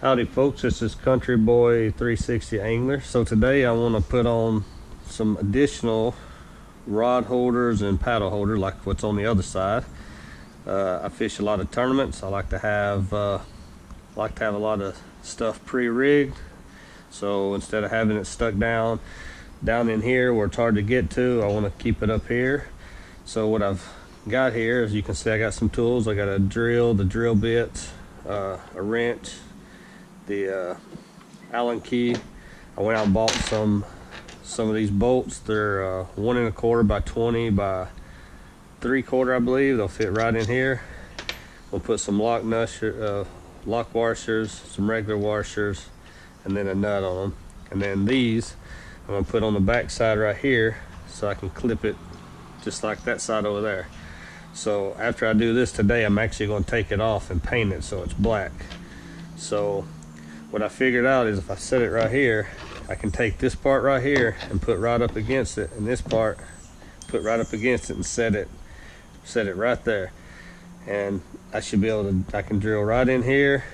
Howdy folks, this is Country Boy 360 Angler. So today I want to put on some additional rod holders and paddle holder like what's on the other side. I fish a lot of tournaments. I like to have a lot of stuff pre-rigged. So instead of having it stuck down in here where it's hard to get to, I want to keep it up here. So what I've got here, as you can see, I got some tools. I got a drill, the drill bit, a wrench, the Allen key. I went out and bought some of these bolts. They're 1 1/4 by 20 by 3/4, I believe. They'll fit right in here. We'll put some lock washers, some regular washers, and then a nut on them. And then these I'm gonna put on the back side right here so I can clip it just like that side over there. So after I do this today, I'm actually going to take it off and paint it so it's black. So what I figured out is if I set it right here, I can take this part right here and put right up against it, and this part put right up against it and set it right there. And I should be able to, I can drill right in here,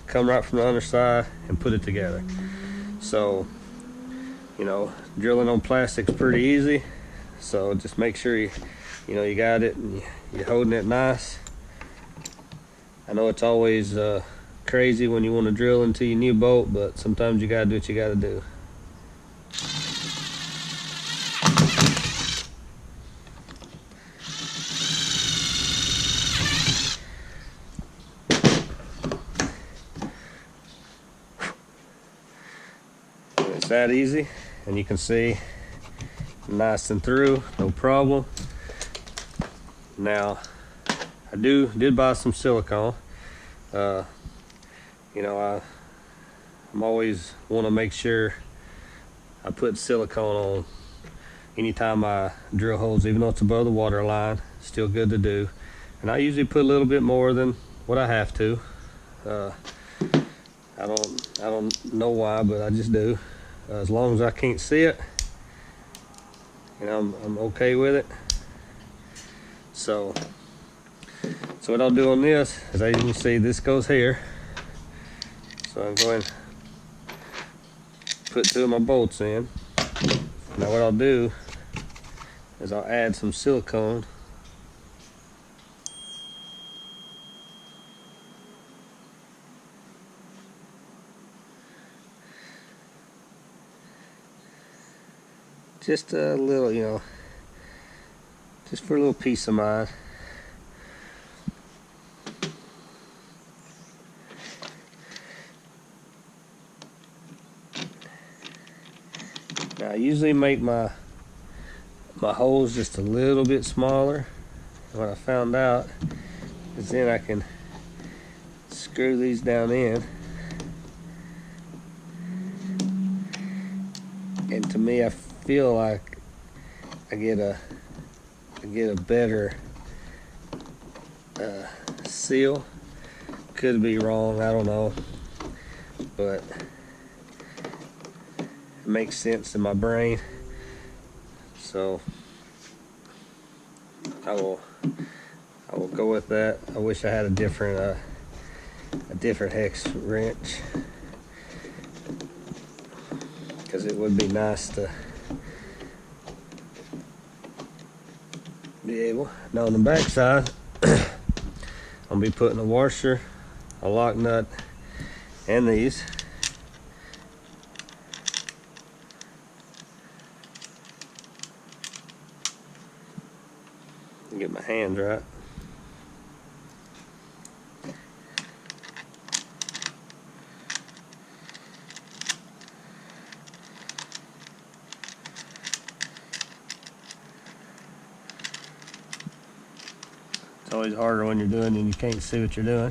come right from the underside and put it together. So, you know, drilling on plastic's pretty easy. So just make sure you got it and you're holding it nice. I know it's always crazy when you want to drill into your new boat, but sometimes you gotta do what you gotta do. It's that easy, and you can see nice and through, no problem. Now I did buy some silicone. I'm always want to make sure I put silicone on anytime I drill holes, even though it's above the water line. Still good to do. And I usually put a little bit more than what I have to. I don't know why, but I just do. As long as I can't see it, I'm okay with it. So what I'll do on this is, as you can see, this goes here. So I'm going to put 2 of my bolts in. Now what I'll do is I'll add some silicone. Just a little, just for a little peace of mind. Now I usually make my holes just a little bit smaller. What I found out is then I can screw these down in, and to me I feel like I get a better seal. Could be wrong, I don't know, but it makes sense in my brain. So I will go with that. I wish I had a different hex wrench, because it would be nice to be able. Now on the back side, I'll be putting a washer, a lock nut, and these. Get my hands right. It's always harder when you're doing and you can't see what you're doing.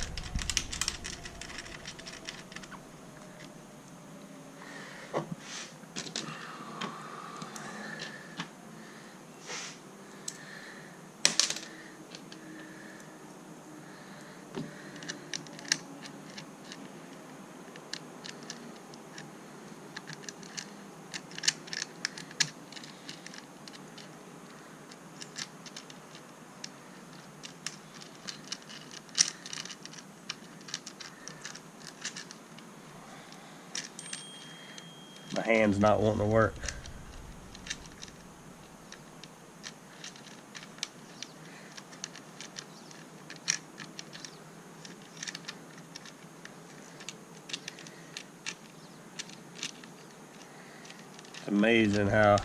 my hand's not wanting to work. It's amazing how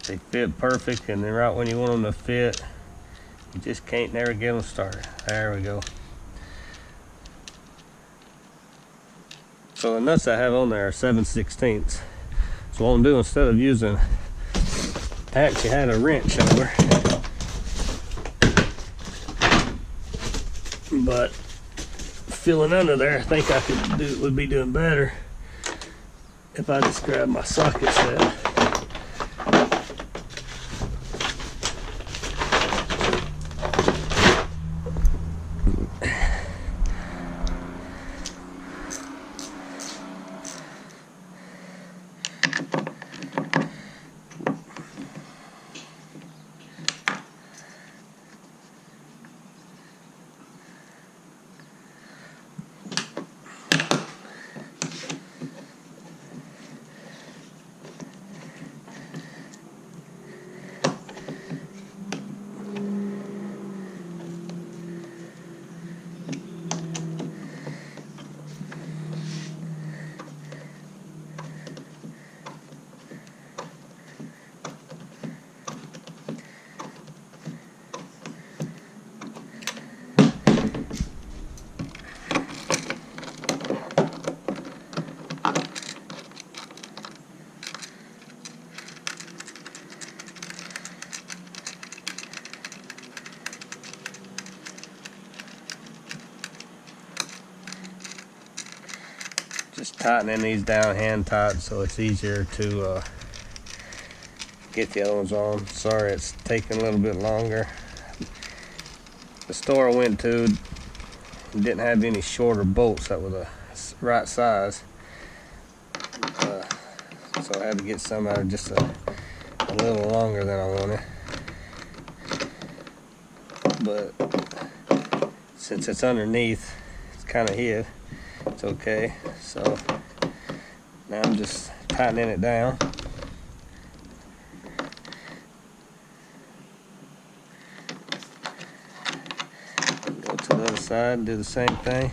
they fit perfect, and then right when you want them to fit, you just can't never get them started. There we go. So the nuts I have on there are 7/16. So what I'm doing, instead of using, I actually had a wrench over, but feeling under there, I think I would be doing better if I just grab my socket set. Just tightening these down hand tight so it's easier to get the other ones on. Sorry it's taking a little bit longer. The store I went to didn't have any shorter bolts that were the right size, so I had to get some out of just a little longer than I wanted. But since it's underneath, it's kind of hid, it's okay. So now I'm just tightening it down. Go to the other side and do the same thing.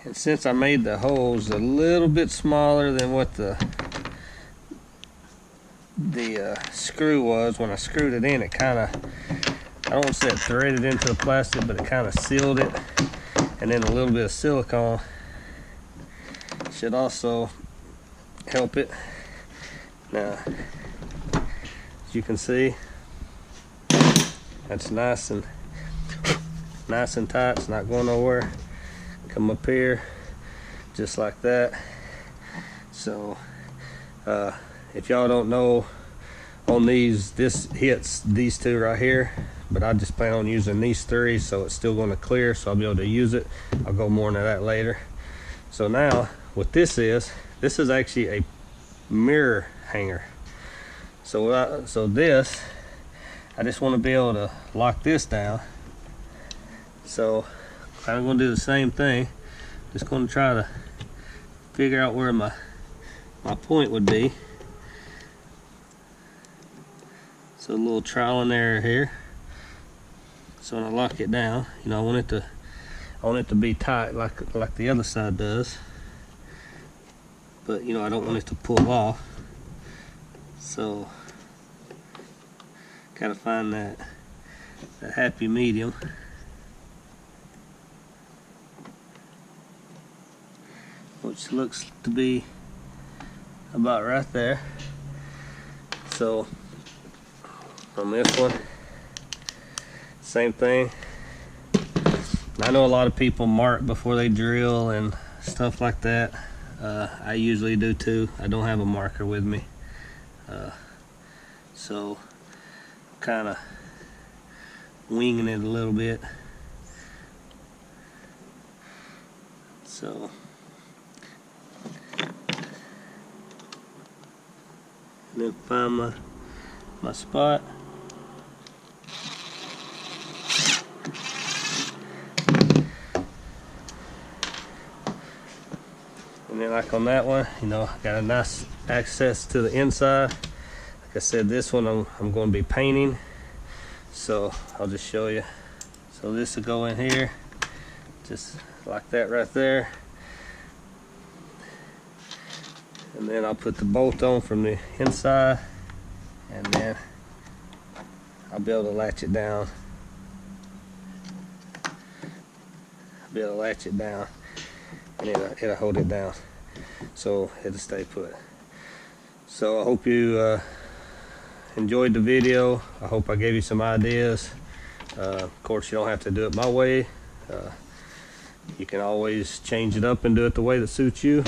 And since I made the holes a little bit smaller than what the screw was, when I screwed it in, it kind of, I don't want to say it threaded into the plastic, but it kind of sealed it. And then a little bit of silicone should also help it. Now, as you can see, that's nice and tight. It's not going nowhere. Come up here just like that. So if y'all don't know, on these, this hits these two right here, but I just plan on using these three, so it's still going to clear, so I'll be able to use it. I'll go more into that later. So now what this is actually a mirror hanger. So this, I just want to be able to lock this down. So I'm going to do the same thing. Just going to try to figure out where my point would be. So a little trial and error here. So when I lock it down, you know, I want it to be tight like the other side does. But you know, I don't want it to pull off. So gotta find that happy medium. Which looks to be about right there. So on this one, same thing. I know a lot of people mark before they drill and stuff like that. I usually do too. I don't have a marker with me, so kind of winging it a little bit. So and then find my spot. And then like on that one, you know, got a nice access to the inside. Like I said, this one I'm going to be painting, so I'll just show you. So this will go in here, just like that right there. And then I'll put the bolt on from the inside, and then I'll be able to latch it down. I'll be able to latch it down, and it'll hold it down, so it'll stay put. So I hope you enjoyed the video. I hope I gave you some ideas. Of course, you don't have to do it my way. You can always change it up and do it the way that suits you.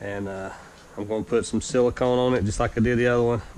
And I'm going to put some silicone on it just like I did the other one.